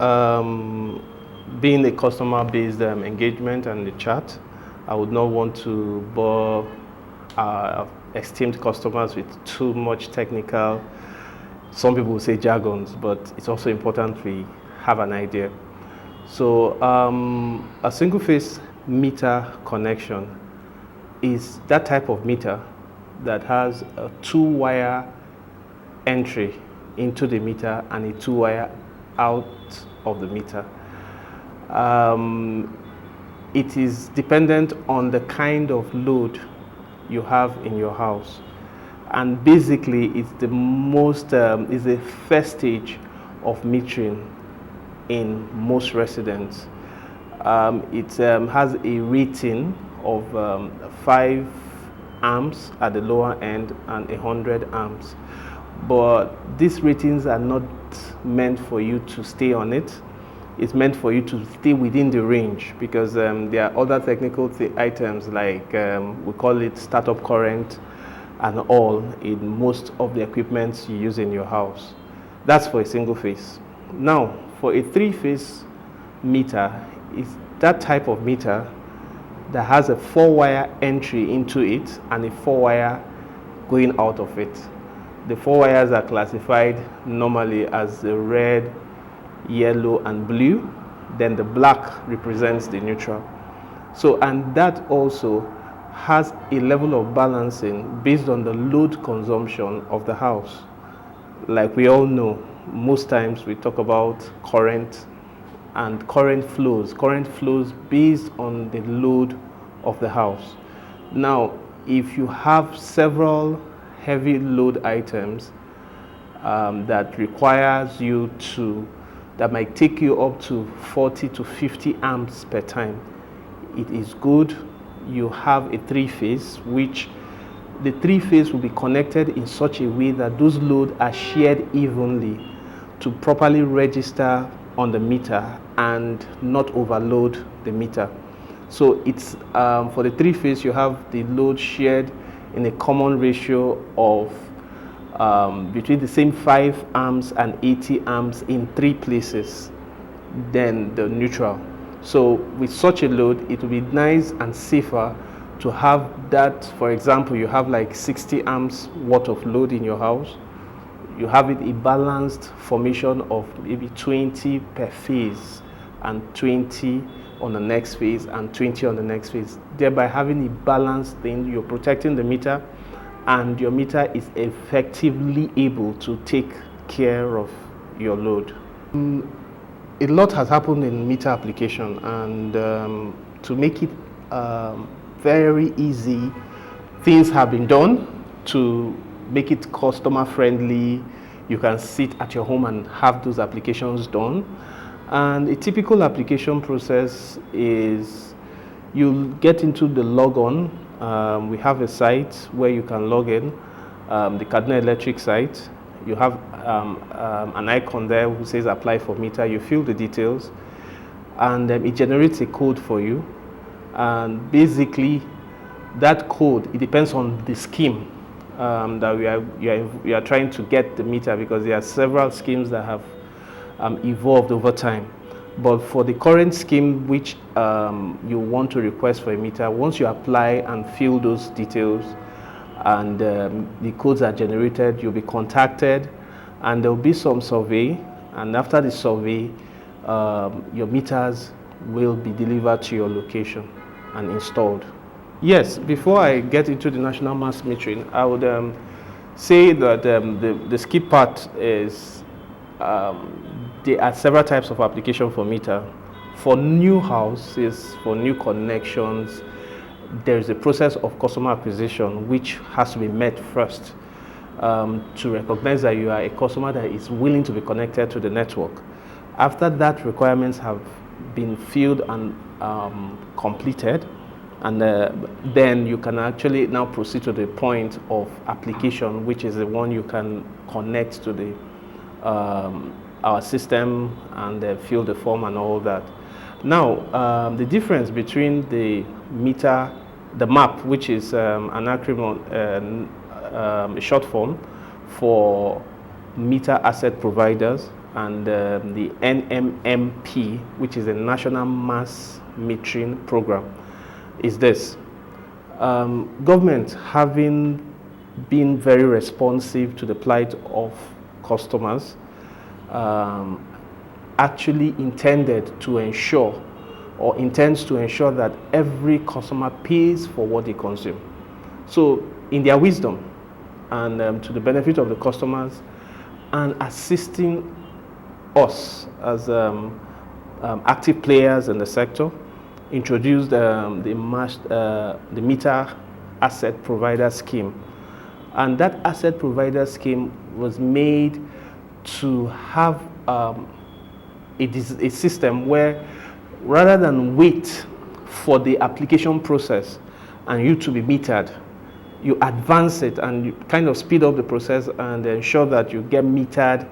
Being a customer-based engagement and the chat, I would not want to bore esteemed customers with too much technical, some people will say jargons, but it's also important we have an idea. So a single-phase meter connection is that type of meter that has a two-wire entry into the meter and a two-wire out of the meter. It is dependent on the kind of load you have in your house, and basically it's the most is the first stage of metering in most residents. It has a rating of 5 amps at the lower end and 100 amps, but these ratings are not meant for you to stay on it. It's meant for you to stay within the range, because there are other technical items like we call it startup current and all in most of the equipment you use in your house. That's for a single phase. Now for a three-phase meter, it's that type of meter that has a 4-wire entry into it and a 4-wire going out of it. The 4 wires are classified normally as the red, yellow and blue. Then the black represents the neutral. So, and that also has a level of balancing based on the load consumption of the house. Like we all know, most times we talk about current and current flows based on the load of the house. Now, if you have several heavy load items that requires you to, that might take you up to 40 to 50 amps per time, it is good you have a three-phase, which the three-phase will be connected in such a way that those loads are shared evenly to properly register on the meter and not overload the meter. So it's for the three-phase, you have the load shared in a common ratio of between the same 5 amps and 80 amps in 3 places, then the neutral. So with such a load, it will be nice and safer to have that. For example, you have like 60 amps worth of load in your house. You have it a balanced formation of maybe 20 per phase and 20 on the next phase and 20 on the next phase, thereby having a balanced thing. You're protecting the meter, and your meter is effectively able to take care of your load. A lot has happened in meter application, and to make it very easy, things have been done to make it customer friendly. You can sit at your home and have those applications done. And a typical application process is you'll get into the logon. We have a site where you can log in, the Kaduna Electric site. You have an icon there who says apply for meter. You fill the details, and it generates a code for you. And basically, that code, it depends on the scheme that you are trying to get the meter, because there are several schemes that have evolved over time. But for the current scheme which you want to request for a meter, once you apply and fill those details and the codes are generated, you'll be contacted and there will be some survey, and after the survey your meters will be delivered to your location and installed. Yes, before I get into the national mass metering, I would say that the skip part is there are several types of application for meter. For new houses, for new connections, there is a process of customer acquisition which has to be met first to recognize that you are a customer that is willing to be connected to the network. After that, requirements have been filled and completed, and then you can actually now proceed to the point of application, which is the one you can connect to the our system and fill the form and all that. Now, the difference between the meter, the MAP, which is an acronym, a short form for meter asset providers, and the NMMP, which is a National Mass Metering Program, is this. Government, having been very responsive to the plight of customers, actually intended to ensure, or intends to ensure, that every customer pays for what they consume. So in their wisdom and to the benefit of the customers, and assisting us as active players in the sector, introduced the meter asset provider scheme. And that asset provider scheme was made to have a system where, rather than wait for the application process and you to be metered, you advance it and you kind of speed up the process and ensure that you get metered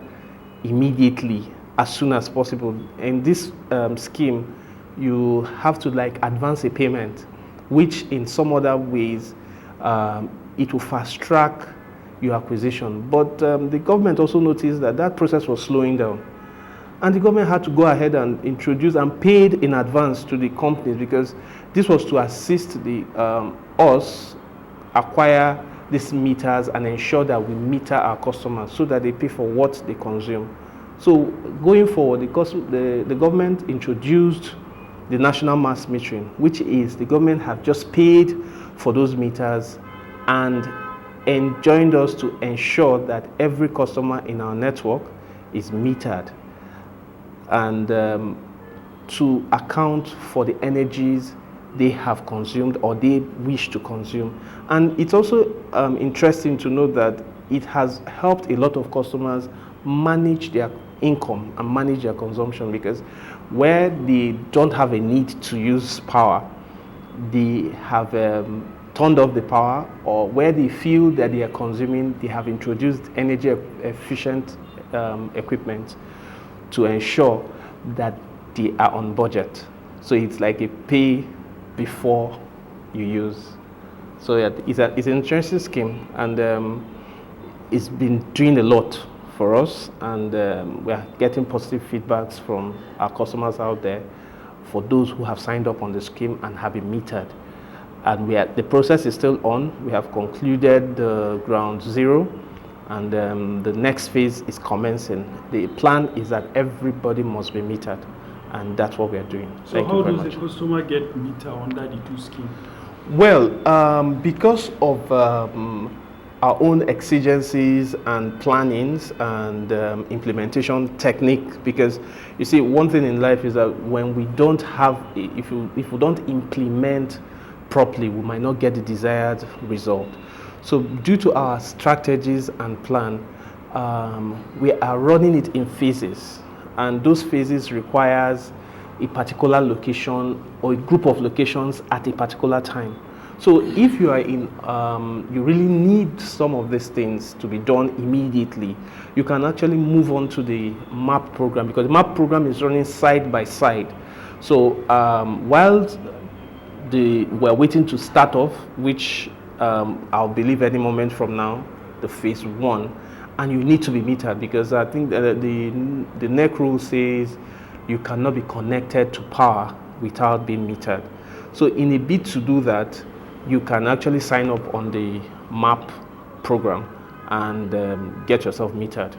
immediately, as soon as possible. In this scheme, you have to advance a payment, which in some other ways it will fast track your acquisition. But the government also noticed that that process was slowing down, and the government had to go ahead and introduce and paid in advance to the companies, because this was to assist the us acquire these meters and ensure that we meter our customers so that they pay for what they consume. So going forward, the government introduced the national mass metering, which is the government have just paid for those meters and enjoined us to ensure that every customer in our network is metered, and to account for the energies they have consumed or they wish to consume. And it's also interesting to note that it has helped a lot of customers manage their income and manage their consumption, because where they don't have a need to use power, they have turned off the power, or where they feel that they are consuming, they have introduced energy efficient equipment to ensure that they are on budget. So it's like a pay before you use. So yeah, it's an interesting scheme, and it's been doing a lot for us, and we are getting positive feedbacks from our customers out there for those who have signed up on the scheme and have been metered. And the process is still on. We have concluded the ground zero, and the next phase is commencing. The plan is that everybody must be metered, and that's what we are doing. So how does the customer get meter under the two scheme? Well, because of our own exigencies and plannings and implementation technique, because you see, one thing in life is that when we don't have, if we don't implement properly, we might not get the desired result. So due to our strategies and plan, we are running it in phases, and those phases requires a particular location or a group of locations at a particular time. So if you are in, you really need some of these things to be done immediately, you can actually move on to the MAP program, because the MAP program is running side by side. So while we're waiting to start off, which I'll believe any moment from now, the phase one, and you need to be metered, because I think the NEC rule says you cannot be connected to power without being metered. So in a bid to do that, you can actually sign up on the MAP program and get yourself metered.